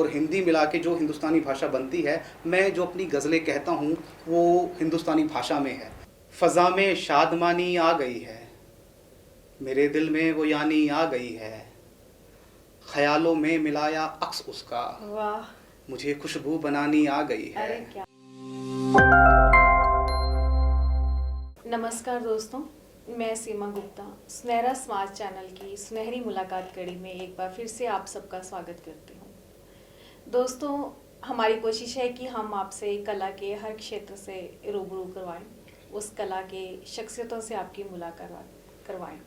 और हिंदी मिला के जो हिंदुस्तानी भाषा बनती है, मैं जो अपनी गज़लें कहता हूँ वो हिंदुस्तानी भाषा में है। फ़ज़ा में शादमानी आ गई है, मेरे दिल में वो यानी आ गई है, ख़यालों में मिलाया अक्स उसका, वाह, मुझे खुशबू बनानी आ गई है। अरे क्या। नमस्कार दोस्तों, मैं सीमा गुप्ता सुनहरा समाज चैनल की सुनहरी मुलाकात कड़ी में एक बार फिर से आप सबका स्वागत करती हूँ। दोस्तों, हमारी कोशिश है कि हम आपसे कला के हर क्षेत्र से रूबरू करवाएं, उस कला के शख्सियतों से आपकी मुलाकात करवाएं,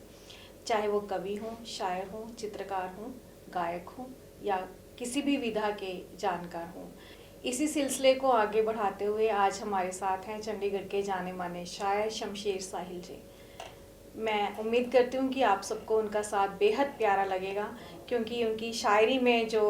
चाहे वो कवि हों, शायर हों, चित्रकार हों, गायक हों या किसी भी विधा के जानकार हों। इसी सिलसिले को आगे बढ़ाते हुए आज हमारे साथ हैं चंडीगढ़ के जाने माने शायर शमशेर साहिल जी। मैं उम्मीद करती हूँ कि आप सबको उनका साथ बेहद प्यारा लगेगा, क्योंकि उनकी शायरी में जो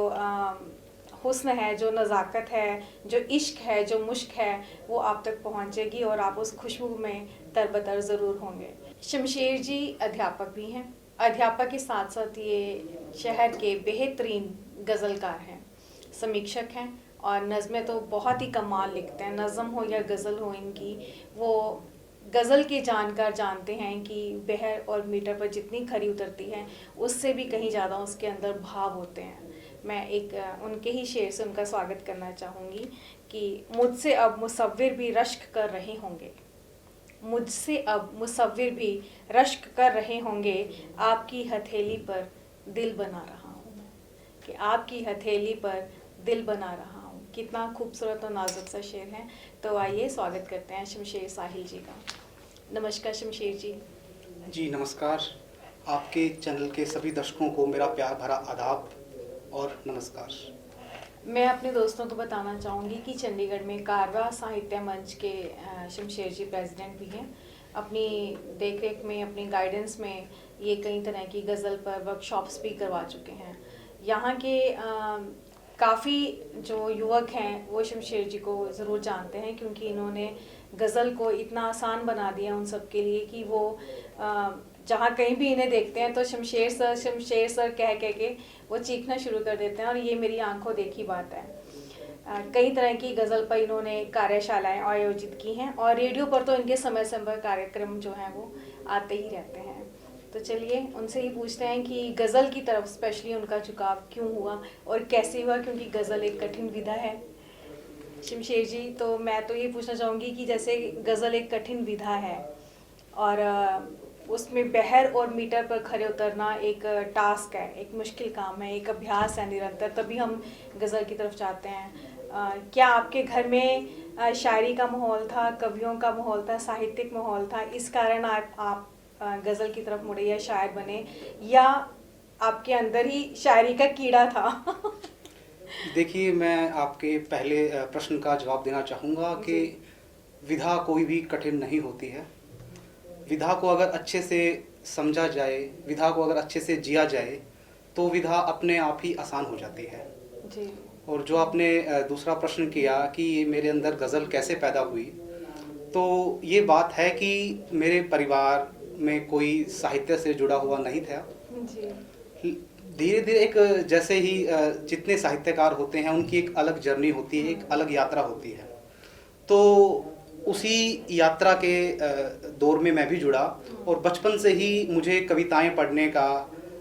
हुस्न है, जो नज़ाकत है, जो इश्क है, जो मुश्क है, वो आप तक पहुँचेगी और आप उस खुशबू में तरबतर ज़रूर होंगे। शमशेर जी अध्यापक भी हैं। अध्यापक के साथ साथ ये शहर के बेहतरीन गज़लकार हैं, समीक्षक हैं और नज़में तो बहुत ही कमाल लिखते हैं। नज़म हो या गज़ल हो इनकी, वो गज़ल के जानकार जानते हैं कि बहर और मीटर पर जितनी खरी उतरती है उससे भी कहीं ज़्यादा उसके अंदर भाव होते हैं। मैं एक उनके ही शेर से उनका स्वागत करना चाहूँगी कि मुझसे अब मुसव्विर भी रश्क कर रहे होंगे, मुझसे अब मुसव्विर भी रश्क कर रहे होंगे, आपकी हथेली पर दिल बना रहा हूँ मैं, कि आपकी हथेली पर दिल बना रहा हूँ। कितना खूबसूरत और नाजुक सा शेर है। तो आइए स्वागत करते हैं शमशेर साहिल जी का। नमस्कार शमशेर जी। जी नमस्कार। आपके चैनल के सभी दर्शकों को मेरा प्यार भरा आदाब और नमस्कार। मैं अपने दोस्तों को बताना चाहूँगी कि चंडीगढ़ में कारवा साहित्य मंच के शमशेर जी प्रेसिडेंट भी हैं। अपनी देखरेख में, अपनी गाइडेंस में ये कई तरह की गज़ल पर वर्कशॉप्स भी करवा चुके हैं। यहाँ के काफ़ी जो युवक हैं वो शमशेर जी को ज़रूर जानते हैं, क्योंकि इन्होंने गज़ल को इतना आसान बना दिया उन सब के लिए कि वो जहाँ कहीं भी इन्हें देखते हैं तो शमशेर सर कह के वो चीखना शुरू कर देते हैं, और ये मेरी आंखों देखी बात है। कई तरह की गज़ल पर इन्होंने कार्यशालाएं आयोजित की हैं और रेडियो पर तो इनके समय समय पर कार्यक्रम जो हैं वो आते ही रहते हैं। तो चलिए उनसे ही पूछते हैं कि गज़ल की तरफ स्पेशली उनका झुकाव क्यों हुआ और कैसे हुआ, क्योंकि गज़ल एक कठिन विधा है। शमशेर जी, तो मैं तो ये पूछना चाहूँगी कि जैसे गज़ल एक कठिन विधा है और उसमें बहर और मीटर पर खरे उतरना एक टास्क है, एक मुश्किल काम है, एक अभ्यास है निरंतर, तभी हम गज़ल की तरफ जाते हैं। क्या आपके घर में शायरी का माहौल था, कवियों का माहौल था, साहित्यिक माहौल था, इस कारण आप गज़ल की तरफ मुड़े या शायर बने, या आपके अंदर ही शायरी का कीड़ा था? देखिए, मैं आपके पहले प्रश्न का जवाब देना चाहूँगा कि विधा कोई भी कठिन नहीं होती है। विधा को अगर अच्छे से समझा जाए, विधा को अगर अच्छे से जिया जाए तो विधा अपने आप ही आसान हो जाती है जी। और जो आपने दूसरा प्रश्न किया कि मेरे अंदर गज़ल कैसे पैदा हुई, तो ये बात है कि मेरे परिवार में कोई साहित्य से जुड़ा हुआ नहीं था। जी। धीरे धीरे एक जैसे ही जितने साहित्यकार होते हैं उनकी एक अलग जर्नी होती है, एक अलग यात्रा होती है। तो उसी यात्रा के दौर में मैं भी जुड़ा और बचपन से ही मुझे कविताएं पढ़ने का,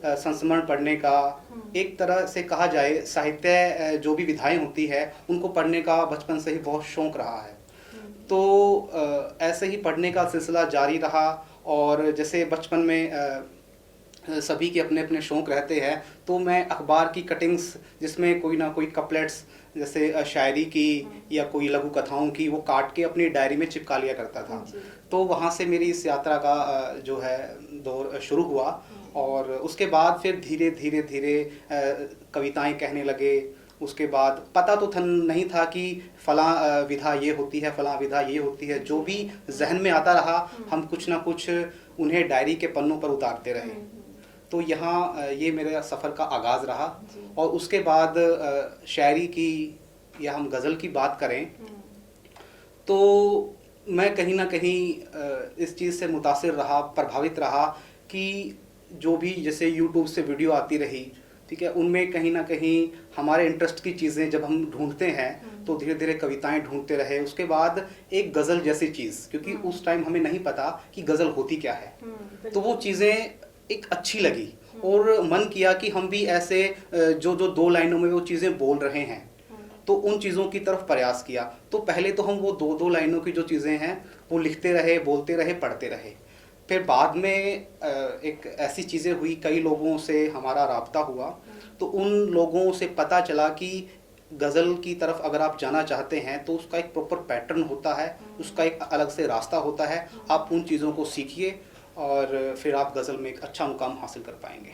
संस्मरण पढ़ने का, एक तरह से कहा जाए साहित्य जो भी विधाएं होती है उनको पढ़ने का बचपन से ही बहुत शौक़ रहा है। तो ऐसे ही पढ़ने का सिलसिला जारी रहा और जैसे बचपन में सभी के अपने अपने शौक़ रहते हैं, तो मैं अखबार की कटिंग्स जिसमें कोई ना कोई कपलेट्स जैसे शायरी की या कोई लघु कथाओं की वो काट के अपनी डायरी में चिपका लिया करता था। तो वहाँ से मेरी इस यात्रा का जो है दौर शुरू हुआ और उसके बाद फिर धीरे धीरे धीरे कविताएं कहने लगे। उसके बाद पता तो नहीं था कि फलां विधा ये होती है, फलां विधा ये होती है, जो भी जहन में आता रहा हम कुछ ना कुछ उन्हें डायरी के पन्नों पर उतारते रहे। तो यहाँ ये मेरा सफ़र का आगाज़ रहा और उसके बाद शायरी की या हम गज़ल की बात करें तो मैं कहीं ना कहीं इस चीज़ से मुतासिर रहा, प्रभावित रहा कि जो भी जैसे यूट्यूब से वीडियो आती रही, ठीक है, उनमें कहीं ना कहीं हमारे इंटरेस्ट की चीज़ें जब हम ढूंढते हैं तो धीरे धीरे कविताएं ढूंढते रहे, उसके बाद एक गज़ल जैसी चीज़, क्योंकि उस टाइम हमें नहीं पता कि गज़ल होती क्या है, तो वो चीज़ें एक अच्छी लगी और मन किया कि हम भी ऐसे जो जो दो लाइनों में वो चीज़ें बोल रहे हैं तो उन चीज़ों की तरफ प्रयास किया। तो पहले तो हम वो दो दो लाइनों की जो चीज़ें हैं वो लिखते रहे, बोलते रहे, पढ़ते रहे। फिर बाद में एक ऐसी चीज़ें हुई, कई लोगों से हमारा राब्ता हुआ, तो उन लोगों से पता चला कि गज़ल की तरफ अगर आप जाना चाहते हैं तो उसका एक प्रॉपर पैटर्न होता है, उसका एक अलग से रास्ता होता है। आप उन चीज़ों को सीखिए और फिर आप गज़ल में एक अच्छा मुकाम हासिल कर पाएंगे।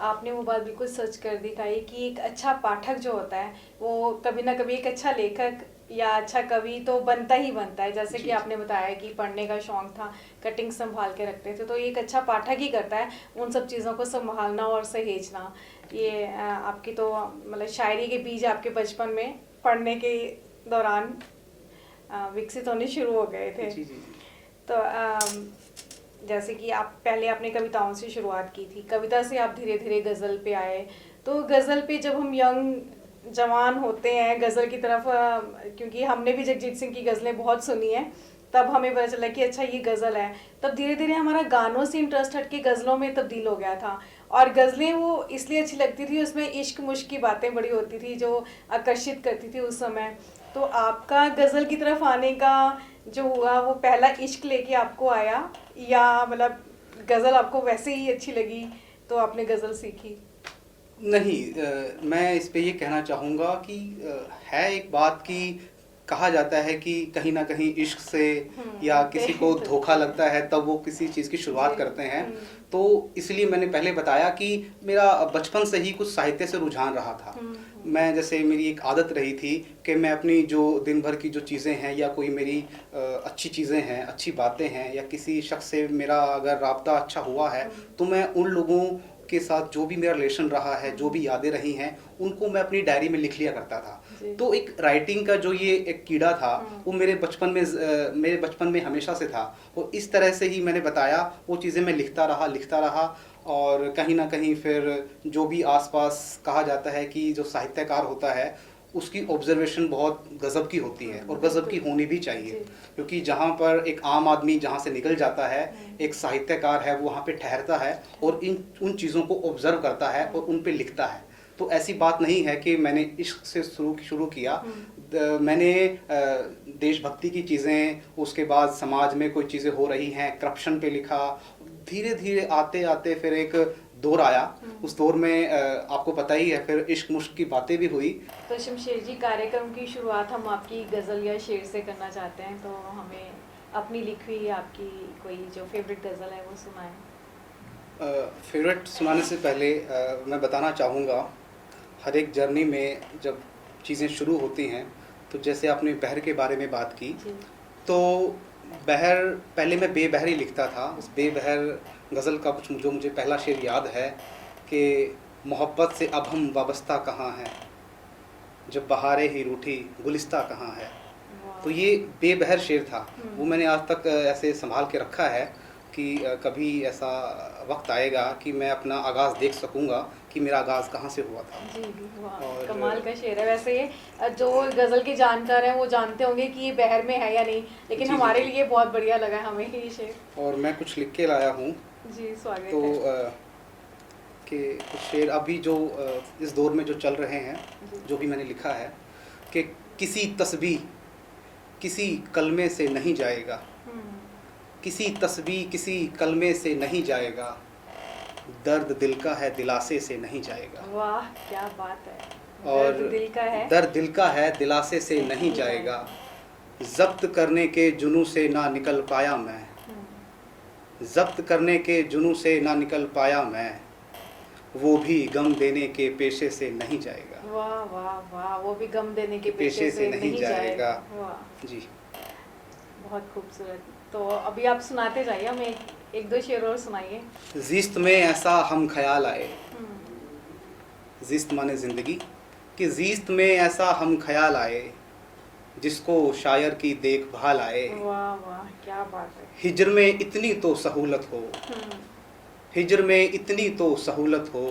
आपने वो बात बिल्कुल सच कर दिखाई कि एक अच्छा पाठक जो होता है वो कभी ना कभी एक अच्छा लेखक या अच्छा कवि तो बनता ही बनता है। जैसे कि आपने बताया कि पढ़ने का शौक था, कटिंग संभाल के रखते थे, तो एक अच्छा पाठक ही करता है उन सब चीज़ों को संभालना और सहेजना। ये आपकी तो मतलब शायरी के बीज आपके बचपन में पढ़ने के दौरान विकसित होने शुरू हो गए थे। जी जी जी। तो जैसे कि आप पहले आपने कविताओं से शुरुआत की थी, कविता से आप धीरे धीरे गज़ल पे आए। तो गज़ल पे जब हम यंग जवान होते हैं गज़ल की तरफ, क्योंकि हमने भी जगजीत सिंह की गज़लें बहुत सुनी हैं, तब हमें पता चला कि अच्छा ये गज़ल है। तब धीरे धीरे हमारा गानों से इंटरेस्ट हट के गज़लों में तब्दील हो गया था। और गज़लें वो इसलिए अच्छी लगती थी, उसमें इश्क मुश्क की बातें बड़ी होती थी जो आकर्षित करती थी उस समय। तो आपका गज़ल की तरफ आने का जो हुआ वो पहला इश्क लेके आपको आया, या मतलब गज़ल आपको वैसे ही अच्छी लगी तो आपने गज़ल सीखी? नहीं, मैं इस पे ये कहना चाहूँगा कि है एक बात कि कहा जाता है कि कहीं ना कहीं इश्क से या किसी को धोखा लगता है तब वो किसी चीज़ की शुरुआत करते हैं। तो इसलिए मैंने पहले बताया कि मेरा बचपन से ही कुछ साहित्य से रुझान रहा था। मैं जैसे मेरी एक आदत रही थी कि मैं अपनी जो दिन भर की जो चीज़ें हैं या कोई मेरी अच्छी चीज़ें हैं, अच्छी बातें हैं, या किसी शख्स से मेरा अगर राब्ता अच्छा हुआ है तो मैं उन लोगों के साथ जो भी मेरा रिलेशन रहा है, जो भी यादें रही हैं, उनको मैं अपनी डायरी में लिख लिया करता था। तो एक राइटिंग का जो ये एक कीड़ा था वो मेरे बचपन में हमेशा से था। और इस तरह से ही मैंने बताया वो चीज़ें मैं लिखता रहा और कहीं ना कहीं फिर जो भी आसपास कहा जाता है कि जो साहित्यकार होता है उसकी ऑब्जर्वेशन बहुत गज़ब की होती है और गज़ब की होनी भी चाहिए, क्योंकि जहाँ पर एक आम आदमी जहाँ से निकल जाता है, एक साहित्यकार है वो वहाँ पे ठहरता है और उन चीज़ों को ऑब्जर्व करता है और उन पे लिखता है। तो ऐसी बात नहीं है कि मैंने इश्क से शुरू किया। मैंने देशभक्ति की चीज़ें, उसके बाद समाज में कोई चीज़ें हो रही हैं, करप्शन पे लिखा। धीरे धीरे आते आते फिर एक दौर आया, उस दौर में आपको पता ही है फिर इश्क मुश्क की बातें भी हुई। तो शमशेर जी, कार्यक्रम की शुरुआत हम आपकी गज़ल या शेर से करना चाहते हैं, तो हमें अपनी लिखी हुई आपकी कोई जो फेवरेट गज़ल है वो सुनाएं। फेवरेट सुनाने से पहले मैं बताना चाहूँगा, हर एक जर्नी में जब चीज़ें शुरू होती हैं तो जैसे आपने बहर के बारे में बात की, तो बहर पहले मैं बेबहर ही लिखता था। उस बेबहर गज़ल का कुछ जो मुझे पहला शेर याद है कि मोहब्बत से अब हम वाबस्ता कहाँ हैं, जब बहारें ही रूठी गुलिस्ता कहाँ है। तो ये बेबहर शेर था, वो मैंने आज तक ऐसे संभाल के रखा है कि कभी ऐसा वक्त आएगा कि मैं अपना आगाज़ देख सकूंगा कि मेरा आगाज़ कहाँ से हुआ था। जी और कमाल का शेर है। वैसे ये जो गज़ल के जानकार हैं वो जानते होंगे कि ये बहर में है या नहीं, लेकिन जी, हमारे जी, लिए बहुत बढ़िया लगा हमें ये शेर। और मैं कुछ लिख के लाया हूँ। जी स्वागत तो है। कि कुछ शेर अभी जो इस दौर में जो चल रहे हैं, जो भी मैंने लिखा है कि किसी तस्बीह किसी कलमे से नहीं जाएगा, किसी तस्बीह किसी कलमे से नहीं जाएगा, दर्द दिल का है दिलासे से नहीं जाएगा। वाह क्या बात है। और दर्द दिल का है, दर्द दिल का है दिलासे से नहीं जाएगा, जब्त करने के जुनू से ना निकल पाया मैं, जब्त करने के जुनू से ना निकल पाया मैं, वो भी गम देने के पेशे से नहीं जाएगा। वाह वाह वाह, वो भी गम देने के पेशे से नहीं जाएगा। वाह जी बहुत खूबसूरत। तो अभी आप सुनाते जाइए, हमें एक दो शेर और सुनाइए। ज़िस्त में ऐसा हम ख्याल आए, ज़िस्त माने ज़िंदगी, कि ज़िस्त में ऐसा हम ख्याल आए, जिसको शायर की देखभाल आए। वाह वाह क्या बात है। हिज्र में इतनी तो सहूलत हो, हिज्र में इतनी तो सहूलत हो,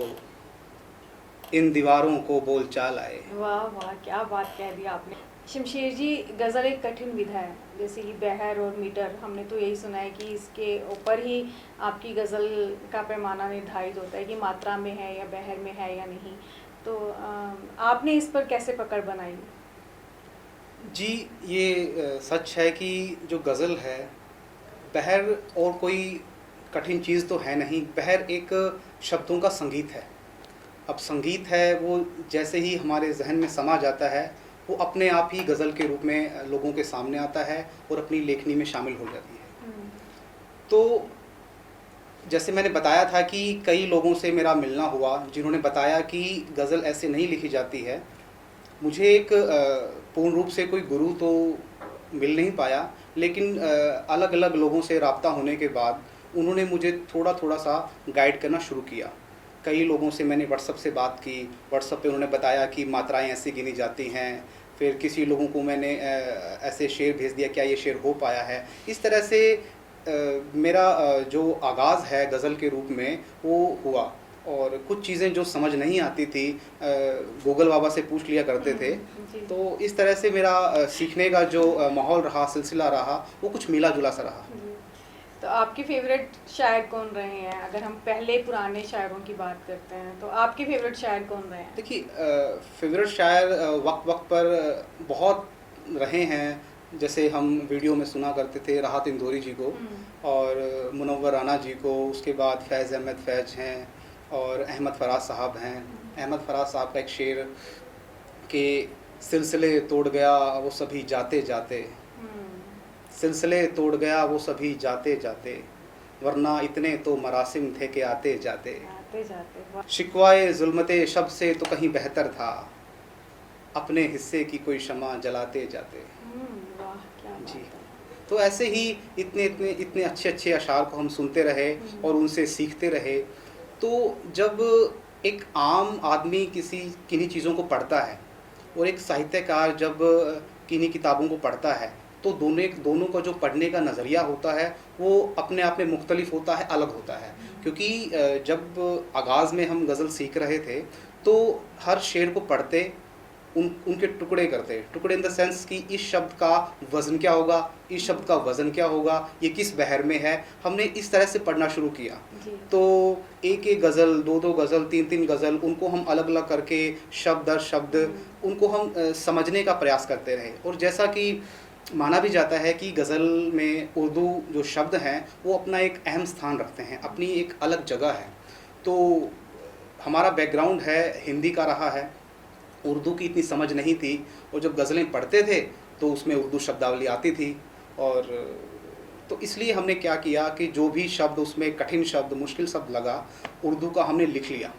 इन दीवारों को बोलचाल आए। वाह वाह, क्या बात कह दी आपने। शमशेर जी, गज़ल एक कठिन विधा है, जैसे कि बहर और मीटर, हमने तो यही सुना है कि इसके ऊपर ही आपकी गज़ल का पैमाना निर्धारित होता है कि मात्रा में है या बहर में है या नहीं। तो आपने इस पर कैसे पकड़ बनाई? जी, ये सच है कि जो गज़ल है, बहर और कोई कठिन चीज़ तो है नहीं, बहर एक शब्दों का संगीत है। अब संगीत है वो जैसे ही हमारे जहन में समा जाता है, वो अपने आप ही गज़ल के रूप में लोगों के सामने आता है और अपनी लेखनी में शामिल हो जाती है। तो जैसे मैंने बताया था कि कई लोगों से मेरा मिलना हुआ जिन्होंने बताया कि गज़ल ऐसे नहीं लिखी जाती है। मुझे एक पूर्ण रूप से कोई गुरु तो मिल नहीं पाया, लेकिन अलग अलग लोगों से राब्ता होने के बाद उन्होंने मुझे थोड़ा थोड़ा सा गाइड करना शुरू किया। कई लोगों से मैंने व्हाट्सअप से बात की, व्हाट्सअप पे उन्होंने बताया कि मात्राएं ऐसी गिनी जाती हैं। फिर किसी लोगों को मैंने ऐसे शेर भेज दिया, क्या ये शेर हो पाया है। इस तरह से मेरा जो आगाज़ है गज़ल के रूप में वो हुआ। और कुछ चीज़ें जो समझ नहीं आती थी गूगल बाबा से पूछ लिया करते थे। जी। तो इस तरह से मेरा सीखने का जो माहौल रहा, सिलसिला रहा, वो कुछ मिला जुला सा रहा। जी। तो आपके फेवरेट शायर कौन रहे हैं? अगर हम पहले पुराने शायरों की बात करते हैं तो आपके फेवरेट शायर कौन रहे हैं? देखिए, फेवरेट शायर वक्त वक्त पर बहुत रहे हैं। जैसे हम वीडियो में सुना करते थे राहत इंदौरी जी को और मुनव्वर राना जी को, उसके बाद फैज़ अहमद फैज़ हैं और अहमद फराज साहब हैं। अहमद फराज साहब का एक शेर कि सिलसिले तोड़ गया वो सभी जाते जाते, सिलसिले तोड़ गया वो सभी जाते जाते, वरना इतने तो मरासिम थे कि आते जाते, आते जाते। वाह। शिकवाए जुल्मते शब से तो कहीं बेहतर था, अपने हिस्से की कोई शमा जलाते जाते। वाह, क्या बात जी। है। तो ऐसे ही इतने इतने इतने अच्छे अच्छे अशार को हम सुनते रहे और उनसे सीखते रहे। तो जब एक आम आदमी किन्हीं चीज़ों को पढ़ता है और एक साहित्यकार जब किन्हीं किताबों को पढ़ता है, तो दोनों का जो पढ़ने का नज़रिया होता है वो अपने आप में मुख्तलिफ होता है, अलग होता है। क्योंकि जब आगाज़ में हम गज़ल सीख रहे थे तो हर शेर को पढ़ते उनके टुकड़े करते, टुकड़े इन द सेंस कि इस शब्द का वज़न क्या होगा, इस शब्द का वज़न क्या होगा, ये किस बहर में है। हमने इस तरह से पढ़ना शुरू किया। जी। तो एक एक गज़ल, दो दो गज़ल, तीन तीन गज़ल, उनको हम अलग अलग करके शब्द दर शब्द उनको हम समझने का प्रयास करते रहे। और जैसा कि माना भी जाता है कि गज़ल में उर्दू जो शब्द हैं वो अपना एक अहम स्थान रखते हैं, अपनी एक अलग जगह है। तो हमारा बैकग्राउंड है हिंदी का रहा है, उर्दू की इतनी समझ नहीं थी, और जब गज़लें पढ़ते थे तो उसमें उर्दू शब्दावली आती थी। और तो इसलिए हमने क्या किया कि जो भी शब्द उसमें कठिन शब्द, मुश्किल शब्द लगा, उर्दू का हमने लिख लिया।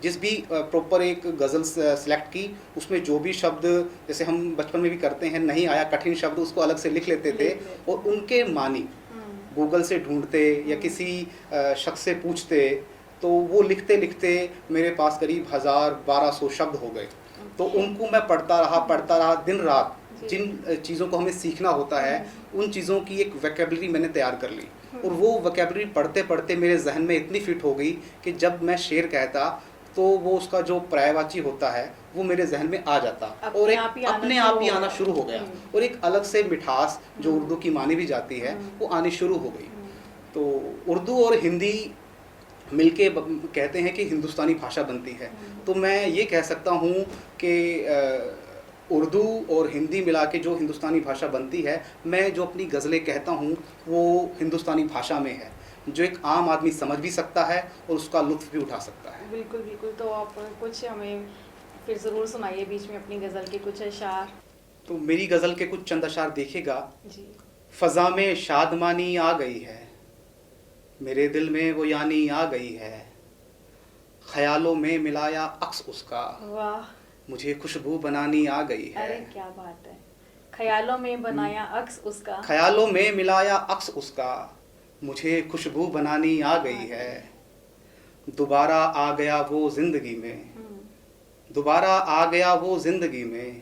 जिस भी प्रॉपर एक गज़ल सेलेक्ट की, उसमें जो भी शब्द, जैसे हम बचपन में भी करते हैं, नहीं आया कठिन शब्द, उसको अलग से लिख लेते थे और उनके मानी गूगल से ढूंढते या किसी शख्स से पूछते। तो वो लिखते लिखते मेरे पास करीब 1000-1200 शब्द हो गए। तो उनको मैं पढ़ता रहा दिन रात। जिन चीज़ों को हमें सीखना होता है उन चीज़ों की एक वोकैबुलरी मैंने तैयार कर ली, और वो वोकैबुलरी पढ़ते पढ़ते मेरे जहन में इतनी फिट हो गई कि जब मैं शेर कहता तो वो उसका जो पर्यायवाची होता है वो मेरे जहन में आ जाता और अपने आप ही आना शुरू हो गया। और एक अलग से मिठास जो उर्दू की मानी भी जाती है वो आनी शुरू हो गई। तो उर्दू और हिंदी मिलके कहते हैं कि हिंदुस्तानी भाषा बनती है। तो मैं ये कह सकता हूँ कि उर्दू और हिंदी मिला के जो हिंदुस्तानी भाषा बनती है, मैं जो अपनी गज़लें कहता हूँ वो हिंदुस्तानी भाषा में है, जो एक आम आदमी समझ भी सकता है और उसका लुत्फ़ भी उठा सकता है। बिल्कुल बिल्कुल। तो आप कुछ हमें फिर ज़रूर सुनाइए बीच में अपनी गज़ल के कुछ अशार। तो मेरी गज़ल के कुछ चंद अशार देखिएगा। जी। फ़ज़ा में शादमानी आ गई है, मेरे दिल में वो यानी आ गई है, ख़यालों में मिलाया अक्स उसका, वाह, मुझे खुशबू बनानी आ गई है। अरे क्या बात है। ख़यालों में बनाया अक्स उसका, ख़यालों में मिलाया अक्स उसका, मुझे खुशबू बनानी आ गई है, दोबारा आ गया वो ज़िंदगी में, दोबारा आ गया वो ज़िंदगी में,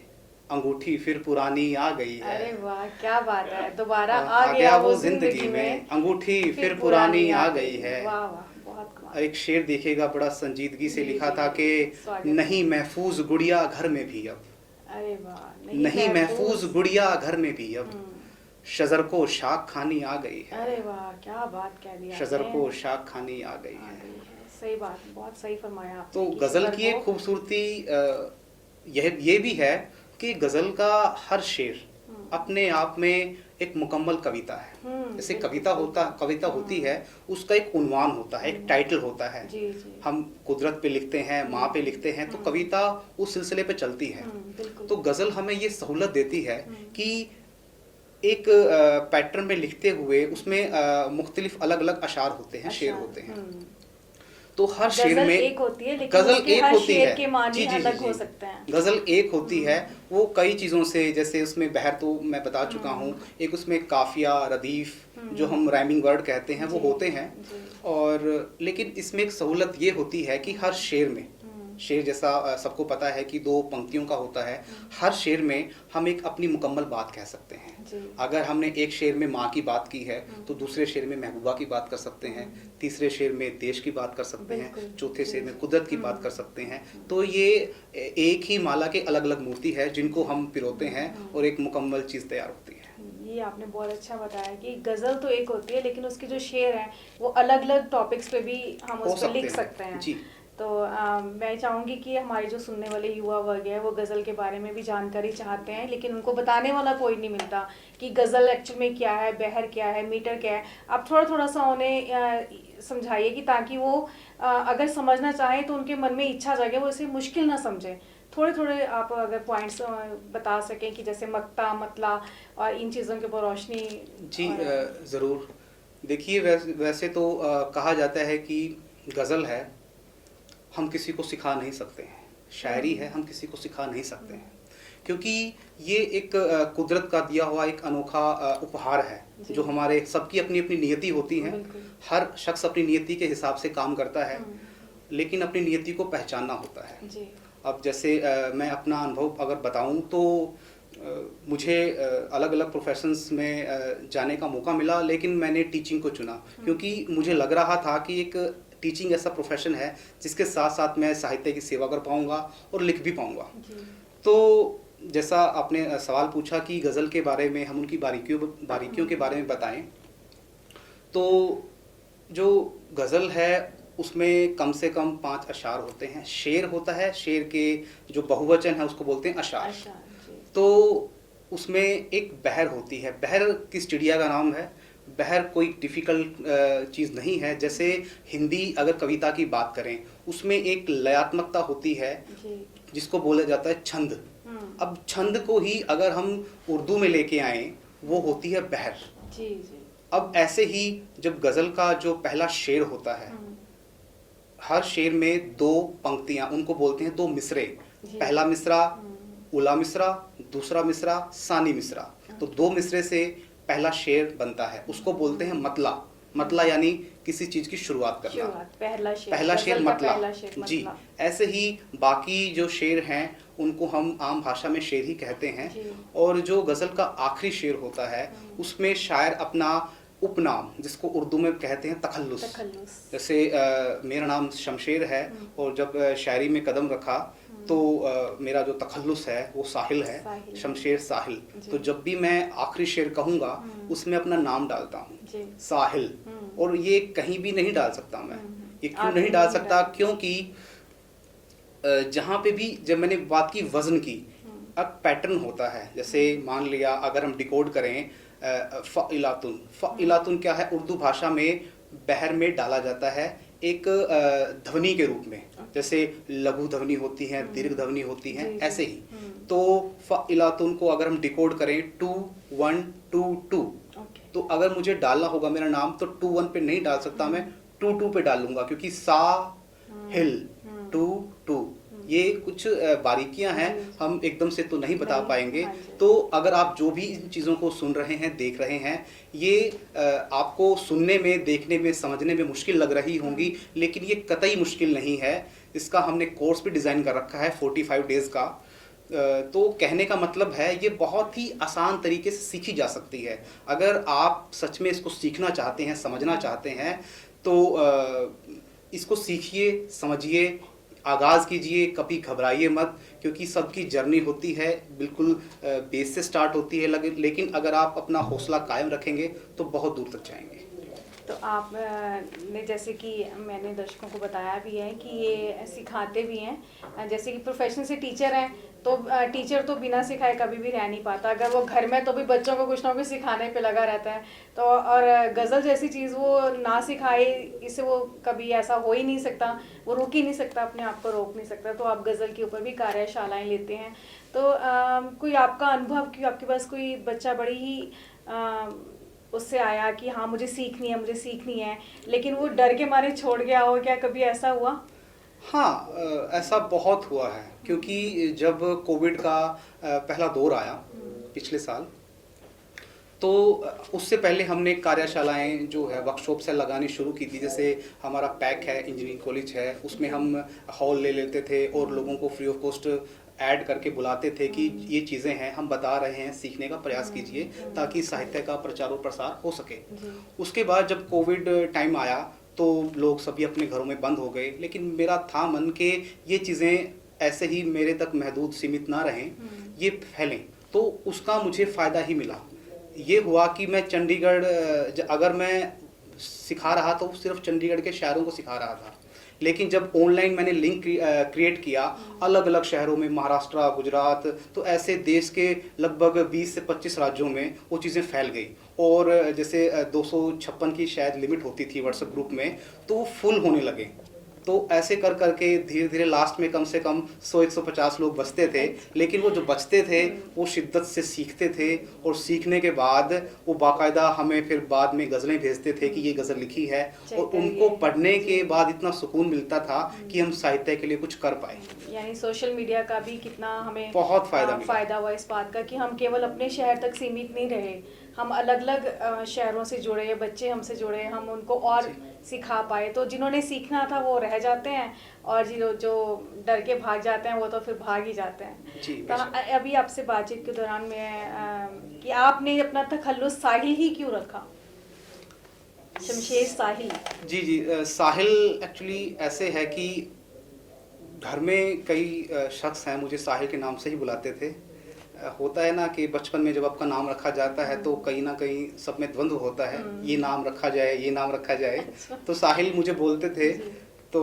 अंगूठी फिर पुरानी आ गई है। अरे वाह, क्या बात है। दोबारा आ गया वो ज़िंदगी में, अंगूठी फिर पुरानी आ गई है। वाह वाह, बहुत बहुत कमाल। एक शेर देखिएगा, बड़ा संजीदगी से जी, लिखा जी, था कि स्वागत। नहीं महफूज गुड़िया घर में भी अब, अरे वाह, नहीं महफूज गुड़िया घर में भी अब, हम्म, शजर को शाख खानी आ गई है, अरे वाह, क्या बात कह दी शजर आपने। को शाख खानी आ गई आ है। गई है, सही बात, बहुत सही फरमाया आपने तो कि गजल शजर की एक को- खूबसूरती ये भी है कि गजल का हर शेर अपने आप में एक मुकम्मल कविता है। जैसे बिल्कुल, कविता होती है, उसका एक उन्वान होता है, एक टाइटल होता है। जी जी, हम कुदरत पे लिखते हैं, माँ पे लिखते हैं, तो कविता उस सिलसिले पे चलती है। बिल्कुल। तो गजल हमें ये सहूलत देती है कि एक पैटर्न में लिखते हुए उसमें मुख्तलिफ अलग अलग अशार होते हैं, शेर अच्छा, होते हैं। तो हर शेर गजल में एक होती है, लेकिन गजल उसके एक हर होती शेर है। के मानी जी जी जी अलग हो जी। सकते हैं। गजल एक होती है, वो कई चीज़ों से, जैसे उसमें बहर तो मैं बता चुका हूँ, एक उसमें काफिया, रदीफ, जो हम राइमिंग वर्ड कहते हैं, वो जी, होते हैं। जी। और लेकिन इसमें एक सहूलत ये होती है कि हर शेर में, शेर जैसा सबको पता है कि 2 पंक्तियों का होता है, हर शेर में हम एक अपनी मुकम्मल बात कह सकते हैं। जी। अगर हमने एक शेर में माँ की बात की है, तो दूसरे शेर में महबूबा की बात कर सकते हैं, तीसरे शेर में देश की बात कर सकते हैं, बिल्कुल, चौथे शेर जी, में जी। कुदरत की बात कर सकते हैं। तो ये एक ही माला के अलग अलग मूर्ति है जिनको हम पिरोते हैं और एक मुकम्मल चीज़ तैयार होती है। ये आपने बहुत अच्छा बताया कि गजल तो एक होती है, लेकिन उसके जो शेर हैं वो अलग अलग टॉपिक्स पे भी हम हो उस पर लिख सकते सकते हैं। जी। तो मैं चाहूँगी कि हमारे जो सुनने वाले युवा वर्ग है वो गज़ल के बारे में भी जानकारी चाहते हैं, लेकिन उनको बताने वाला कोई नहीं मिलता कि गज़ल एक्चुअल में क्या है, बहर क्या है, मीटर क्या है। आप थोड़ा थोड़ा सा उन्हें समझाइए कि ताकि वो अगर समझना चाहें तो उनके मन में इच्छा जागे, वो इसे मुश्किल ना समझें। थोड़े थोड़े आप अगर पॉइंट्स बता सकें कि जैसे मक्ता, मतला और इन चीज़ों के ऊपर रोशनी। जी ज़रूर। देखिए, वैसे तो कहा जाता है कि गज़ल है, हम किसी को सिखा नहीं सकते हैं, शायरी है, हम किसी को सिखा नहीं सकते हैं, क्योंकि ये एक कुदरत का दिया हुआ एक अनोखा उपहार है, जो हमारे सबकी अपनी अपनी नियति होती है। हर शख्स अपनी नियति के हिसाब से काम करता है, लेकिन अपनी नियति को पहचानना होता है। जी। अब जैसे मैं अपना अनुभव अगर बताऊं तो मुझे अलग अलग प्रोफेशंस में जाने का मौका मिला, लेकिन मैंने टीचिंग को चुना क्योंकि मुझे लग रहा था कि एक टीचिंग ऐसा प्रोफेशन है जिसके साथ साथ मैं साहित्य की सेवा कर पाऊंगा और लिख भी पाऊंगा। तो जैसा आपने सवाल पूछा कि गज़ल के बारे में हम उनकी बारीकियों के बारे में बताएं, तो जो गज़ल है उसमें कम से कम 5 अशार होते हैं। शेर होता है, शेर के जो बहुवचन है उसको बोलते हैं अशार। तो उसमें एक बहर होती है। बहर किस चिड़िया का नाम है? बहर कोई डिफ़िकल्ट चीज़ नहीं है। जैसे हिंदी अगर कविता की बात करें, उसमें एक लयात्मकता होती है जिसको बोला जाता है छंद। अब छंद को ही अगर हम उर्दू में लेके आएँ, वो होती है बहर। जी जी। अब ऐसे ही जब गज़ल का जो पहला शेर होता है, हर शेर में 2 पंक्तियां, उनको बोलते हैं 2 मिसरे। पहला मिसरा उला मिसरा, दूसरा मिसरा सानी मिसरा। तो 2 मिसरे से पहला शेर बनता है, उसको बोलते हैं मतला। मतला यानी किसी चीज की शुरुआत करना। पहला शेर मतला। जी। ऐसे ही बाकी जो शेर हैं उनको हम आम भाषा में शेर ही कहते हैं। और जो गज़ल का आखिरी शेर होता है उसमें शायर अपना उपनाम, जिसको उर्दू में कहते हैं तखल्लुस। जैसे मेरा नाम शमशेर है और जब शायरी में कदम रखा तो मेरा जो तखल्लुस है वो साहिल है, शमशेर साहिल। तो जब भी मैं आखिरी शेर कहूँगा उसमें अपना नाम डालता हूँ, साहिल। और ये कहीं भी नहीं डाल सकता मैं। ये क्यों नहीं डाल सकता? क्योंकि जहाँ पे भी जब मैंने बात की वज़न की, अब पैटर्न होता है। जैसे मान लिया अगर हम डिकोड करें फ़इलातुन। फ़इलातुन क्या है? उर्दू भाषा में बहर में डाला जाता है एक ध्वनि के रूप में। जैसे लघु ध्वनि होती है, दीर्घ ध्वनि होती है, ऐसे ही। तो फ़इलातुन को अगर हम डिकोड करें 2 1 2 2, तो अगर मुझे डालना होगा मेरा नाम तो 2 1 पे नहीं डाल सकता, मैं 2 2 पे डालूंगा, क्योंकि सा हिल 2 2। ये कुछ बारीकियां हैं, हम एकदम से तो नहीं बता पाएंगे। तो अगर आप जो भी इन चीज़ों को सुन रहे हैं, देख रहे हैं, ये आपको सुनने में, देखने में, समझने में मुश्किल लग रही होंगी, लेकिन ये कतई मुश्किल नहीं है। इसका हमने कोर्स भी डिज़ाइन कर रखा है 45 डेज़ का। तो कहने का मतलब है ये बहुत ही आसान तरीके से सीखी जा सकती है। अगर आप सच में इसको सीखना चाहते हैं, समझना चाहते हैं, तो इसको सीखिए, समझिए, आगाज़ कीजिए, कभी घबराइए मत, क्योंकि सबकी जर्नी होती है बिल्कुल बेस से स्टार्ट होती है, लेकिन अगर आप अपना हौसला कायम रखेंगे तो बहुत दूर तक जाएंगे। तो आप ने जैसे कि मैंने दर्शकों को बताया भी है कि ये सिखाते भी हैं, जैसे कि प्रोफेशन से टीचर हैं, तो टीचर तो बिना सिखाए कभी भी रह नहीं पाता। अगर वो घर में तो भी बच्चों को कुछ ना कुछ सिखाने पे लगा रहता है, तो और गज़ल जैसी चीज़ वो ना सिखाए, इससे वो कभी ऐसा हो ही नहीं सकता, वो रोक ही नहीं सकता, अपने आप को रोक नहीं सकता। तो आप गज़ल के ऊपर भी कार्यशालाएँ लेते हैं। तो कोई आपका अनुभव कि आपके पास कोई बच्चा बड़ी ही उससे आया कि हाँ मुझे सीखनी है, लेकिन वो डर के मारे छोड़ गया हो, क्या कभी ऐसा हुआ? हाँ, ऐसा बहुत हुआ है, क्योंकि जब कोविड का पहला दौर आया पिछले साल, तो उससे पहले हमने कार्यशालाएं जो है वर्कशॉप से लगानी शुरू की थी। जैसे हमारा पैक है, इंजीनियरिंग कॉलेज है, उसमें हम हॉल ले लेते थे और लोगों को फ्री ऑफ कॉस्ट ऐड करके बुलाते थे कि ये चीज़ें हैं, हम बता रहे हैं, सीखने का प्रयास कीजिए ताकि साहित्य का प्रचार और प्रसार हो सके। उसके बाद जब कोविड टाइम आया तो लोग सभी अपने घरों में बंद हो गए, लेकिन मेरा था मन के ये चीज़ें ऐसे ही मेरे तक महदूद सीमित ना रहें, ये फैलें, तो उसका मुझे फ़ायदा ही मिला। ये हुआ कि मैं चंडीगढ़ अगर मैं सिखा रहा तो सिर्फ चंडीगढ़ के शहरों को सिखा रहा था, लेकिन जब ऑनलाइन मैंने लिंक क्रिएट किया अलग अलग शहरों में, महाराष्ट्र, गुजरात, तो ऐसे देश के लगभग 20 से 25 राज्यों में वो चीज़ें फैल गई। और जैसे 256 की शायद लिमिट होती थी व्हाट्सएप ग्रुप में, तो वो फुल होने लगे। तो ऐसे कर करके धीरे धीरे लास्ट में कम से कम 100-150 लोग बचते थे, लेकिन वो जो बचते थे वो शिद्दत से सीखते थे, और सीखने के बाद वो बाकायदा हमें फिर बाद में गज़लें भेजते थे कि ये गज़ल लिखी है, और उनको पढ़ने के बाद इतना सुकून मिलता था कि हम साहित्य के लिए कुछ कर पाए। यानी सोशल मीडिया का भी कितना हमें बहुत फ़ायदा हुआ इस बात का कि हम केवल अपने शहर तक सीमित नहीं रहे, हम अलग अलग शहरों से जुड़े, बच्चे हमसे जुड़े, हम उनको और सिखा पाए। तो जिन्होंने सीखना था वो रह जाते हैं, और जो डर के भाग जाते हैं वो तो फिर भाग ही जाते हैं। जी, तो अभी आपसे बातचीत के दौरान में कि आपने अपना तखल्लुस साहिल ही क्यों रखा, शमशेर साहिल? जी जी, साहिल एक्चुअली ऐसे है कि घर में कई शख्स हैं मुझे साहिल के नाम से ही बुलाते थे। होता है ना कि बचपन में जब आपका नाम रखा जाता है तो कहीं ना कहीं सब में द्वंद्व होता है, ये नाम रखा जाए, ये नाम रखा जाए। तो साहिल मुझे बोलते थे, तो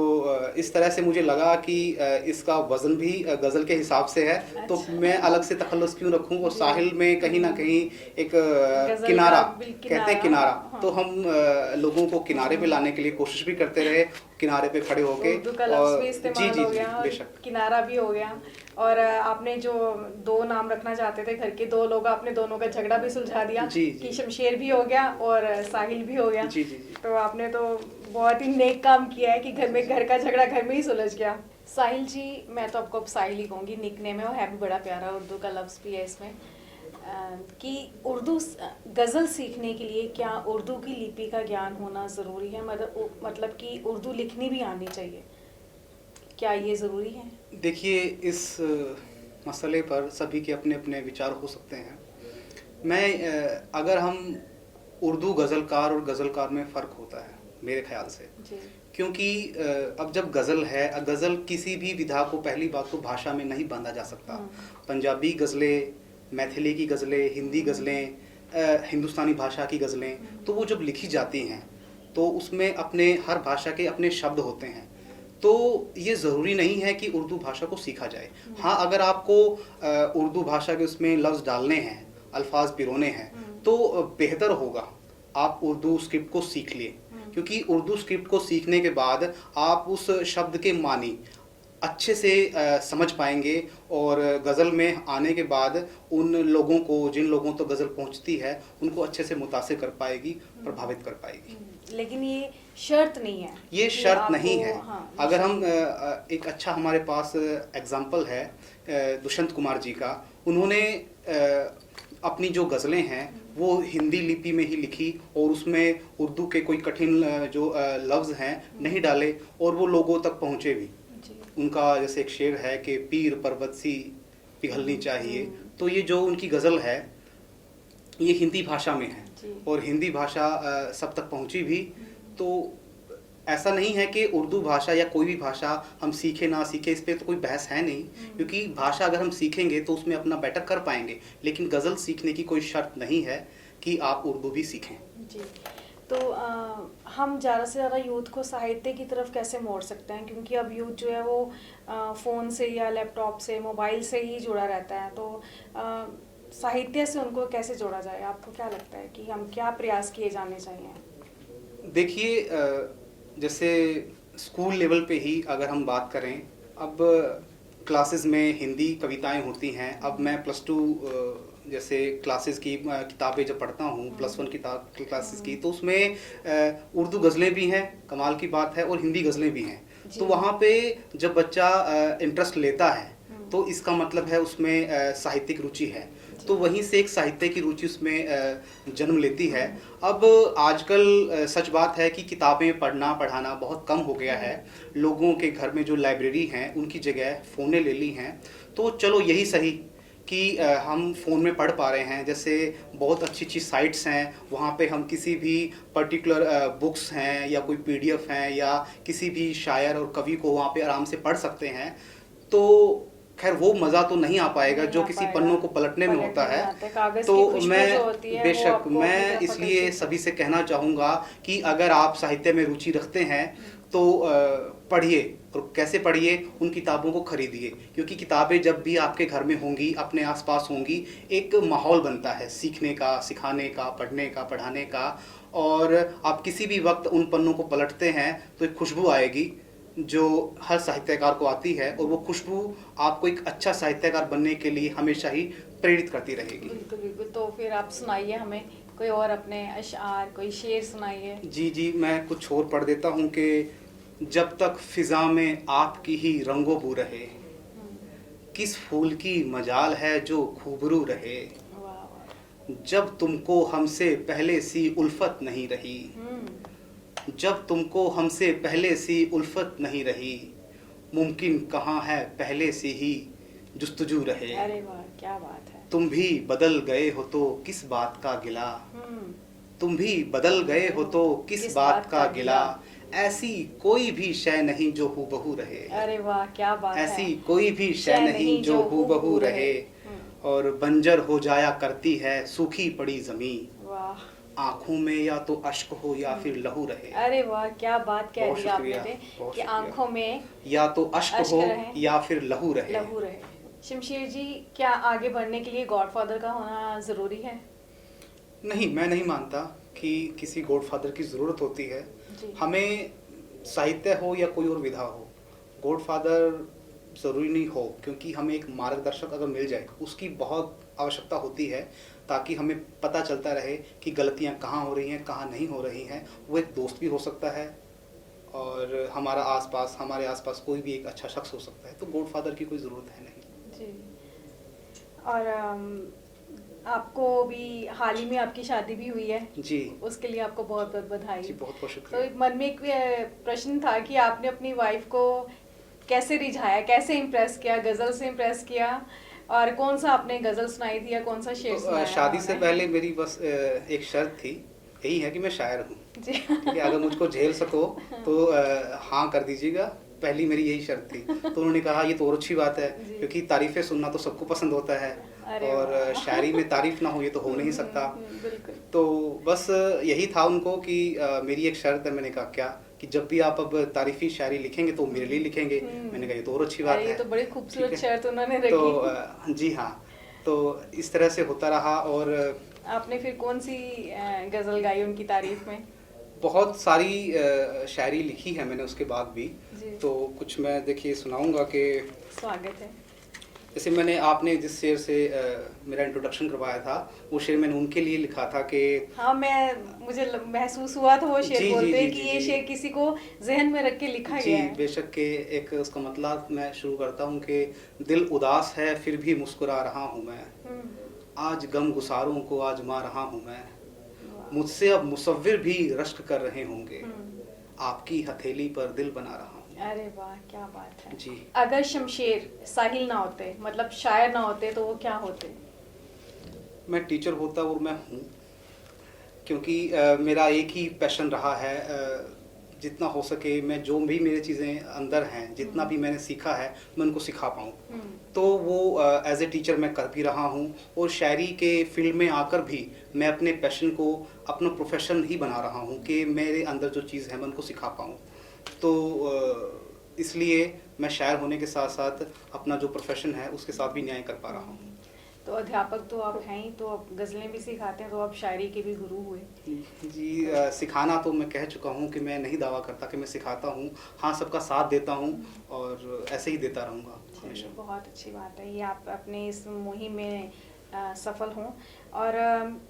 इस तरह से मुझे लगा कि इसका वज़न भी गज़ल के हिसाब से है, तो मैं अलग से तखल्लुस क्यों रखूं। और साहिल में कहीं ना कहीं एक किनारा, कहते हैं किनारा, तो हम लोगों को किनारे पे लाने के लिए कोशिश भी करते रहे, किनारे पे खड़े होके। और जी जी जी, बेशक किनारा भी हो गया। और आपने जो दो नाम रखना चाहते थे, घर के दो लोग, आपने दोनों का झगड़ा भी सुलझा दिया कि शमशेर भी हो गया और साहिल भी हो गया। जी जी जी। तो आपने तो बहुत ही नेक काम किया है कि घर का झगड़ा घर में ही सुलझ गया। साहिल जी, मैं तो आपको अब साहिल ही कहूँगी, निकनेम है, और है भी बड़ा प्यारा, उर्दू का लफ्ज़ भी है इसमें। कि उर्दू गज़ल सीखने के लिए क्या उर्दू की लिपि का ज्ञान होना ज़रूरी है? मतलब कि उर्दू लिखनी भी आनी चाहिए, क्या ये ज़रूरी है? देखिए, इस मसले पर सभी के अपने अपने विचार हो सकते हैं। मैं अगर हम उर्दू गज़लकार और गज़लकार में फ़र्क होता है मेरे ख़्याल से, क्योंकि अब जब गज़ल है, गज़ल किसी भी विधा को, पहली बात तो भाषा में नहीं बांधा जा सकता। पंजाबी गज़लें, मैथिली की गज़लें, हिंदी गज़लें, हिंदुस्तानी भाषा की गज़लें, तो वो जब लिखी जाती हैं तो उसमें अपने हर भाषा के अपने शब्द होते हैं। तो ये ज़रूरी नहीं है कि उर्दू भाषा को सीखा जाए। हाँ, अगर आपको उर्दू भाषा के उसमें लफ्ज़ डालने हैं, अल्फाज पिरोने हैं, तो बेहतर होगा आप उर्दू स्क्रिप्ट को सीख लें, क्योंकि उर्दू स्क्रिप्ट को सीखने के बाद आप उस शब्द के मानी अच्छे से समझ पाएंगे, और गज़ल में आने के बाद उन लोगों को, जिन लोगों तक गज़ल पहुंचती है, उनको अच्छे से मुतासिर कर पाएगी, प्रभावित कर पाएगी। लेकिन ये शर्त नहीं है, ये शर्त नहीं है। हाँ, अगर हम एक अच्छा, हमारे पास एग्जाम्पल है दुष्यंत कुमार जी का, उन्होंने अपनी जो गज़लें हैं वो हिंदी लिपि में ही लिखी, और उसमें उर्दू के कोई कठिन जो लफ्ज़ हैं नहीं डाले, और वो लोगों तक पहुँचे भी। उनका जैसे एक शेर है कि पीर पर्वत सी पिघलनी चाहिए, तो ये जो उनकी गज़ल है ये हिंदी भाषा में है, और हिंदी भाषा सब तक पहुंची भी। तो ऐसा नहीं है कि उर्दू भाषा या कोई भी भाषा हम सीखे ना सीखे, इस पे तो कोई बहस है नहीं, क्योंकि भाषा अगर हम सीखेंगे तो उसमें अपना बेटर कर पाएंगे। लेकिन गज़ल सीखने की कोई शर्त नहीं है कि आप उर्दू भी सीखें। जी। तो हम ज़्यादा से ज़्यादा यूथ को साहित्य की तरफ कैसे मोड़ सकते हैं, क्योंकि अब यूथ जो है वो फ़ोन से या लैपटॉप से, मोबाइल से ही जुड़ा रहता है, तो साहित्य से उनको कैसे जोड़ा जाए? आपको क्या लगता है कि हम क्या प्रयास किए जाने चाहिए? देखिए, जैसे स्कूल लेवल पे ही अगर हम बात करें, अब क्लासेस में हिंदी कविताएं होती हैं। अब मैं +2 जैसे क्लासेस की किताबें जब पढ़ता हूँ, +1 किताब क्लासेस की, तो उसमें उर्दू गज़लें भी हैं, कमाल की बात है, और हिंदी गज़लें भी हैं। तो वहाँ पे जब बच्चा इंटरेस्ट लेता है तो इसका मतलब है उसमें साहित्यिक रुचि है, तो वहीं से एक साहित्य की रुचि उसमें जन्म लेती है। अब आजकल सच बात है कि किताबें पढ़ना पढ़ाना बहुत कम हो गया है। लोगों के घर में जो लाइब्रेरी हैं उनकी जगह फ़ोनें ले ली हैं। तो चलो यही सही कि हम फ़ोन में पढ़ पा रहे हैं। जैसे बहुत अच्छी अच्छी साइट्स हैं, वहाँ पे हम किसी भी पर्टिकुलर बुक्स हैं या कोई PDF हैं या किसी भी शायर और कवि को वहाँ पे आराम से पढ़ सकते हैं। तो खैर वो मज़ा तो नहीं आ पाएगा जो किसी पन्नों को पलटने में होता है। तो मैं बेशक मैं इसलिए सभी से कहना चाहूँगा कि अगर आप साहित्य में रुचि रखते हैं तो पढ़िए, और कैसे पढ़िए, उन किताबों को खरीदिए, क्योंकि किताबें जब भी आपके घर में होंगी, अपने आसपास होंगी, एक माहौल बनता है सीखने का, सिखाने का, पढ़ने का, पढ़ाने का। और आप किसी भी वक्त उन पन्नों को पलटते हैं तो एक खुशबू आएगी जो हर साहित्यकार को आती है, और वो खुशबू आपको एक अच्छा साहित्यकार बनने के लिए हमेशा ही प्रेरित करती रहेगी। बिल्कुल बिल्कुल। तो फिर आप सुनाइए हमें कोई और अपने अशआर, कोई शेर सुनाइए। जी जी, मैं कुछ और पढ़ देता हूँ कि जब तक फिजा में आपकी ही रंगो बू रहे, किस फूल की मजाल है जो खूबरू रहे, वाह वाह। जब तुमको हमसे पहले सी उल्फत नहीं रही, जब तुमको हमसे पहले सी उल्फत नहीं रही, मुमकिन कहाँ है पहले से ही जुस्तजू रहे। अरे वाह, क्या बात है। तुम भी बदल गए हो तो किस बात का गिला, तुम भी बदल गए हो तो किस बात का गिला, ऐसी कोई भी शय नहीं जो हूबहू रहे। अरे वाह, क्या बात है। ऐसी कोई भी शय नहीं जो हूबहू रहे, और बंजर हो जाया करती है सूखी पड़ी जमीन, वाह। आँखों में या तो अश्क हो या फिर लहू रहे। अरे वाह, क्या बात कह दी आपने कि आंखों में या तो अश्क हो या फिर लहू रहे। लहू रहे। शमशेर जी, क्या आगे बढ़ने के लिए गॉडफादर का होना ज़रूरी है? नहीं, मैं नहीं मानता कि किसी गॉडफादर की ज़रूरत होती है। हमें साहित्य हो या कोई और विधा हो, गॉडफादर ज़रूरी नहीं हो, क्योंकि हमें एक मार्गदर्शक अगर मिल जाए उसकी बहुत आवश्यकता होती है, ताकि हमें पता चलता रहे कि गलतियां कहाँ हो रही हैं, कहाँ नहीं हो रही हैं। वो एक दोस्त भी हो सकता है, और हमारे आसपास कोई भी एक अच्छा शख्स हो सकता है। तो गॉडफादर की कोई ज़रूरत है नहीं जी। और आपको भी हाल ही में आपकी शादी भी हुई है जी, उसके लिए आपको बहुत बहुत बधाई जी। बहुत बहुत शुक्रिया। तो मन में एक प्रश्न था कि आपने अपनी वाइफ को कैसे रिझाया, कैसे इम्प्रेस किया, गजल से इम्प्रेस किया, और कौन सा आपने गजल सुनाई थी या कौन सा शेर सुनाया? शादी से पहले मेरी बस एक शर्त थी, यही है कि मैं शायर हूँ। ठीक है, अगर मुझको झेल सको तो हाँ कर दीजिएगा, पहली मेरी यही शर्त थी। तो उन्होंने कहा ये तो और अच्छी बात है, क्योंकि तारीफ़ें सुनना तो सबको पसंद होता है, और शायरी में तारीफ ना हो ये तो हो नहीं सकता। तो बस यही था उनको कि मेरी एक शर्त है। मैंने कहा क्या, कि जब भी आप अब तारीफी शायरी लिखेंगे तो मेरे लिए लिखेंगे। मैंने कहा ये तो और अच्छी बात है। ये तो बड़ी खूबसूरत शर्त उन्होंने रखी। तो जी हाँ, तो इस तरह से होता रहा। और आपने फिर कौन सी गजल गाई उनकी तारीफ में? बहुत सारी शायरी लिखी है मैंने उसके बाद भी, तो कुछ मैं देखिए सुनाऊंगा कि स्वागत है। जैसे मैंने आपने जिस शेर से मेरा इंट्रोडक्शन करवाया था, वो शेर मैंने उनके लिए लिखा था कि हाँ, मुझे महसूस हुआ था वो शेर बोलते हैं कि ये शेर किसी को जहन में रख के लिखा गया है। बेशक के एक उसका मतलब मैं शुरू करता हूँ कि दिल उदास है फिर भी मुस्कुरा रहा हूँ मैं, आज गम गुसारों को आजमा रहा हूँ मैं, मुझसे अब मुसव्विर भी रश्क कर रहे होंगे, आपकी हथेली पर दिल बना रहा हूँ। अरे वाह, क्या बात है जी। अगर शमशेर साहिल ना होते, मतलब शायर ना होते, तो वो क्या होते? मैं टीचर होता, और मैं हूँ, क्योंकि मेरा एक ही पैशन रहा है जितना हो सके मैं जो भी मेरी चीज़ें अंदर हैं, जितना भी मैंने सीखा है, मैं उनको सिखा पाऊँ। तो वो एज ए टीचर मैं कर भी रहा हूँ, और शायरी के फील्ड में आकर भी मैं अपने पैशन को अपना प्रोफेशन ही बना रहा हूँ कि मेरे अंदर जो चीज़ है मैं उनको सिखा पाऊँ। तो इसलिए मैं शायर होने के साथ साथ अपना जो प्रोफेशन है उसके साथ भी न्याय कर पा रहा हूँ। तो अध्यापक तो आप हैं ही, तो आप गज़लें भी सिखाते हैं, तो आप शायरी के भी गुरु हुए। जी, सिखाना तो मैं कह चुका हूँ कि मैं नहीं दावा करता कि मैं सिखाता हूँ। हाँ, सबका साथ देता हूँ और ऐसे ही देता रहूँगा हमेशा। बहुत अच्छी बात है ये, आप अपने इस मुहिम में सफल हों। और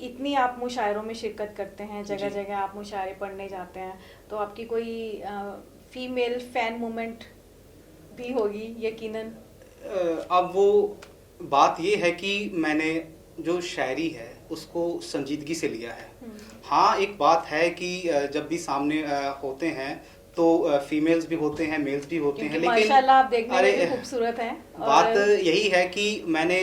इतनी आप मुशायरों में शिरकत करते हैं, जगह जगह आप मुशायरे पढ़ने जाते हैं, तो आपकी कोई फीमेल फैन मोमेंट भी होगी यकीनन। अब वो बात ये है कि मैंने जो शायरी है उसको संजीदगी से लिया है। हाँ, एक बात है कि जब भी सामने होते हैं तो फीमेल्स भी होते हैं, मेल्स भी होते हैं, लेकिन माशाल्लाह आप देखने में भी खूबसूरत हैं। बात यही है कि मैंने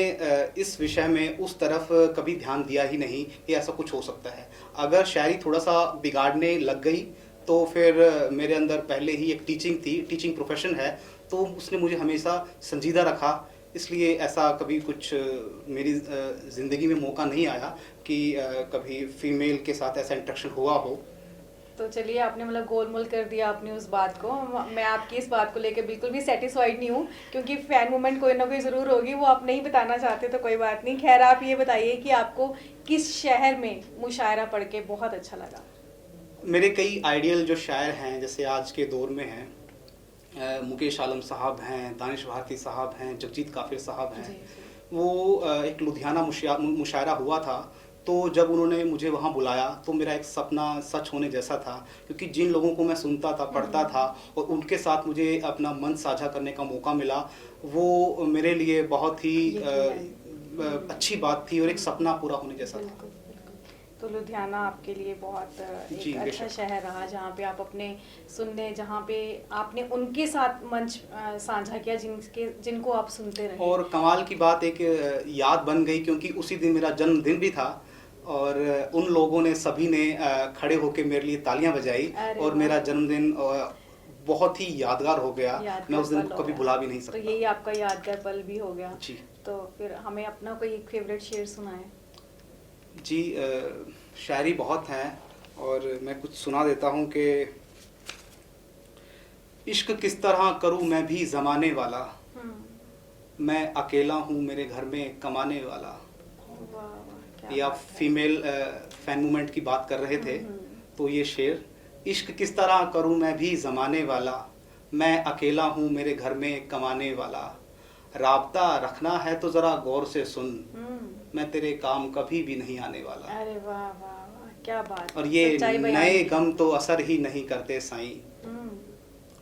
इस विषय में उस तरफ कभी ध्यान दिया ही नहीं कि ऐसा कुछ हो सकता है। अगर शायरी थोड़ा सा बिगाड़ने लग गई तो फिर मेरे अंदर पहले ही एक टीचिंग थी, टीचिंग प्रोफेशन है, तो उसने मुझे हमेशा संजीदा रखा। इसलिए ऐसा कभी कुछ मेरी ज़िंदगी में मौका नहीं आया कि कभी फीमेल के साथ ऐसा इंटरेक्शन हुआ हो। तो चलिए, आपने मतलब गोलमोल कर दिया आपने उस बात को। मैं आपकी इस बात को लेकर बिल्कुल भी सेटिस्फाइड नहीं हूँ, क्योंकि फैन मूवमेंट कोई ना कोई ज़रूर होगी, वो आप नहीं बताना चाहते तो कोई बात नहीं। खैर, आप ये बताइए कि आपको किस शहर में मुशायरा पढ़ के बहुत अच्छा लगा। मेरे कई आइडियल जो शायर हैं, जैसे आज के दौर में हैं, मुकेश आलम साहब हैं, दानिश भारती साहब हैं, जगजीत काफिर साहब हैं। वो एक लुधियाना मुशायरा हुआ था, तो जब उन्होंने मुझे वहाँ बुलाया तो मेरा एक सपना सच होने जैसा था, क्योंकि जिन लोगों को मैं सुनता था, पढ़ता था और उनके साथ मुझे अपना मन साझा करने का मौका मिला, वो मेरे लिए बहुत ही अच्छी बात थी और एक सपना पूरा होने जैसा था। तो लुधियाना आपके लिए बहुत एक अच्छा शहर रहा, जहाँ पे आप अपने सुनने, जहाँ पे आपने उनके साथ मंच साझा किया जिनको आप सुनते रहे। और कमाल की बात एक याद बन गई, क्योंकि उसी दिन मेरा जन्मदिन भी था और उन लोगों ने सभी ने खड़े होकर मेरे लिए तालियां बजाई और मेरा जन्मदिन बहुत ही यादगार हो गया। मैं उस दिन को कभी भुला भी नहीं सकता। तो यही आपका यादगार पल भी हो गया जी। तो फिर हमें अपना कोई एक फेवरेट शेर सुनाएं। जी, शायरी बहुत हैं और मैं कुछ सुना देता हूँ कि इश्क किस तरह करूँ मैं भी ज़माने वाला, मैं अकेला हूँ मेरे घर में कमाने वाला। ये आप फीमेल फैन मूवमेंट की बात कर रहे थे, तो ये शेर, इश्क किस तरह करूँ मैं भी ज़माने वाला, मैं अकेला हूँ मेरे घर में कमाने वाला, राब्ता रखना है तो ज़रा गौर से सुन, मैं तेरे काम कभी भी नहीं आने वाला। अरे वाह वाह वाह, क्या बात। और ये नए गम तो असर ही नहीं करते साईं,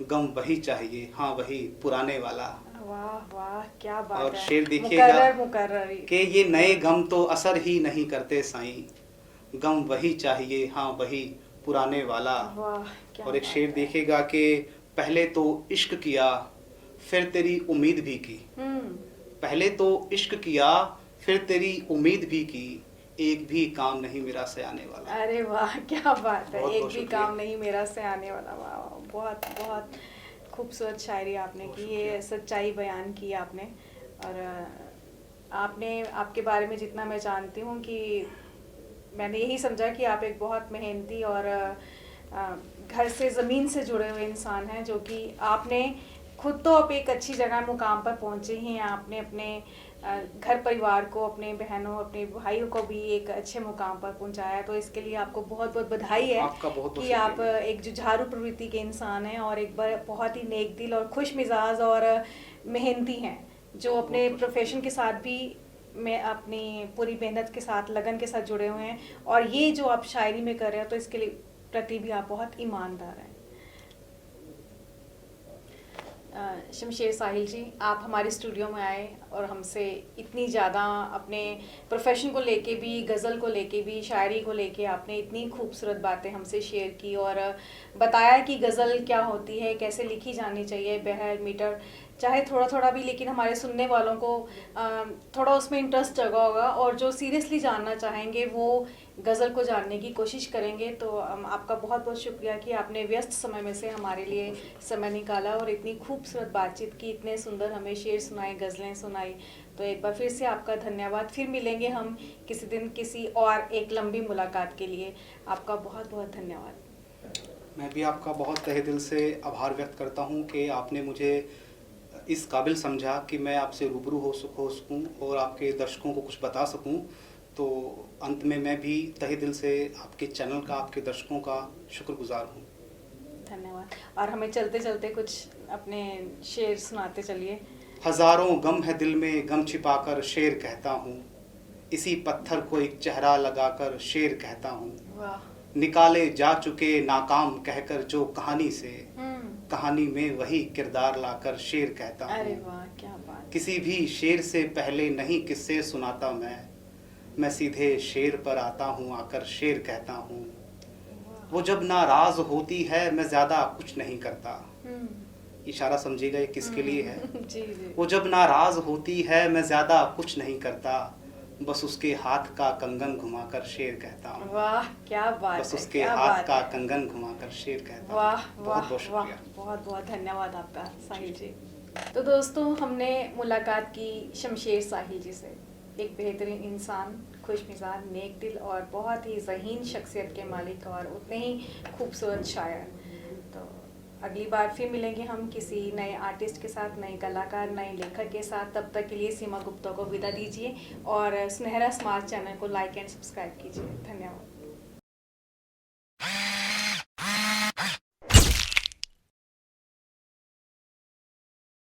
गम वही चाहिए हाँ वही पुराने वाला। वाह वाह, क्या बात है। और शेर देखिएगा मुकर्रर कि ये नए गम तो असर ही नहीं करते साईं, गम वही चाहिए हाँ वही पुराने वाला। और एक शेर देखिएगा कि पहले तो इश्क किया फिर तेरी उम्मीद भी की, पहले तो इश्क किया फिर तेरी उम्मीद भी की, एक भी काम नहीं मेरा से आने वाला। अरे वाह, क्या बात है। एक भी काम नहीं मेरा से आने वाला। वाह, बहुत बहुत खूबसूरत शायरी आपने की, ये सच्चाई बयान की आपने। और आपने, आपके बारे में जितना मैं जानती हूँ कि मैंने यही समझा कि आप एक बहुत मेहनती और घर से ज़मीन से जुड़े हुए इंसान हैं, जो कि आपने खुद तो आप एक अच्छी जगह मुकाम पर पहुँचे ही हैं। आपने अपने घर परिवार को, अपने बहनों, अपने भाइयों को भी एक अच्छे मुकाम पर पहुंचाया, तो इसके लिए आपको बहुत बहुत बधाई है। आपका बहुत कि आप एक जुझारू प्रवृत्ति के इंसान हैं और एक बार बहुत ही नेक दिल और खुश मिजाज और मेहनती हैं, जो अपने प्रोफेशन के साथ भी मैं अपनी पूरी मेहनत के साथ, लगन के साथ जुड़े हुए हैं। और ये जो आप शायरी में कर रहे हो, तो इसके लिए प्रति भी आप बहुत ईमानदार हैं। शमशेर साहिल जी, आप हमारे स्टूडियो में आए और हमसे इतनी ज़्यादा अपने प्रोफेशन को लेके भी, गज़ल को लेके भी, शायरी को लेके आपने इतनी खूबसूरत बातें हमसे शेयर की और बताया कि गज़ल क्या होती है, कैसे लिखी जानी चाहिए, बहर मीटर चाहे थोड़ा थोड़ा भी, लेकिन हमारे सुनने वालों को थोड़ा उसमें इंटरेस्ट जगा होगा, और जो सीरियसली जानना चाहेंगे वो गज़ल को जानने की कोशिश करेंगे। तो आपका बहुत बहुत शुक्रिया कि आपने व्यस्त समय में से हमारे लिए समय निकाला और इतनी खूबसूरत बातचीत की, इतने सुंदर हमें शेर सुनाए, गज़लें सुनाई। तो एक बार फिर से आपका धन्यवाद। फिर मिलेंगे हम किसी दिन किसी और एक लंबी मुलाकात के लिए। आपका बहुत बहुत धन्यवाद। मैं भी आपका बहुत तहे दिल से आभार व्यक्त करता हूँ कि आपने मुझे इस काबिल समझा कि मैं आपसे रूबरू हो सकूँ और आपके दर्शकों को कुछ बता सकूँ। तो अंत में मैं भी तहे दिल से आपके चैनल का, आपके दर्शकों का शुक्रगुजार हूँ। धन्यवाद। और हमें चलते चलते कुछ अपने शेर सुनाते चलिए। हजारों गम है दिल में, गम छिपाकर शेर कहता हूँ, इसी पत्थर को एक चेहरा लगाकर शेर कहता हूँ। वाह। निकाले जा चुके नाकाम कहकर जो कहानी से, हम्म। कहानी में वही किरदार लाकर शेर कहता अरे हूँ। वाह, क्या बात। किसी भी शेर से पहले नहीं किस्से सुनाता मैं सीधे शेर पर आता हूँ, आकर शेर कहता हूँ। वो जब नाराज होती है मैं ज्यादा कुछ नहीं करता। हम्म। इशारा समझिएगा ये किसके लिए है। जी जी। वो जब नाराज होती है मैं ज्यादा कुछ नहीं करता, बस उसके हाथ का कंगन घुमाकर शेर कहता हूँ। वाह, क्या बात बस है, उसके क्या हाथ बात का है। कंगन घुमाकर शेर कहता हूँ। वाह बहुत वाह बहुत वाह, शुक्रिया। बहुत बहुत धन्यवाद आपका साहिल जी। तो दोस्तों, हमने मुलाकात की शमशेर साहिल जी से, एक बेहतरीन इंसान, खुशमिजाज, नेक दिल और बहुत ही ज़हीन शख्सियत के मालिक और उतने ही खूबसूरत शायर। तो अगली बार फिर मिलेंगे हम किसी नए आर्टिस्ट के साथ, नए कलाकार, नए लेखक के साथ। तब तक के लिए सीमा गुप्ता को विदा दीजिए और सुनहरा समाज चैनल को लाइक एंड सब्सक्राइब कीजिए। धन्यवाद।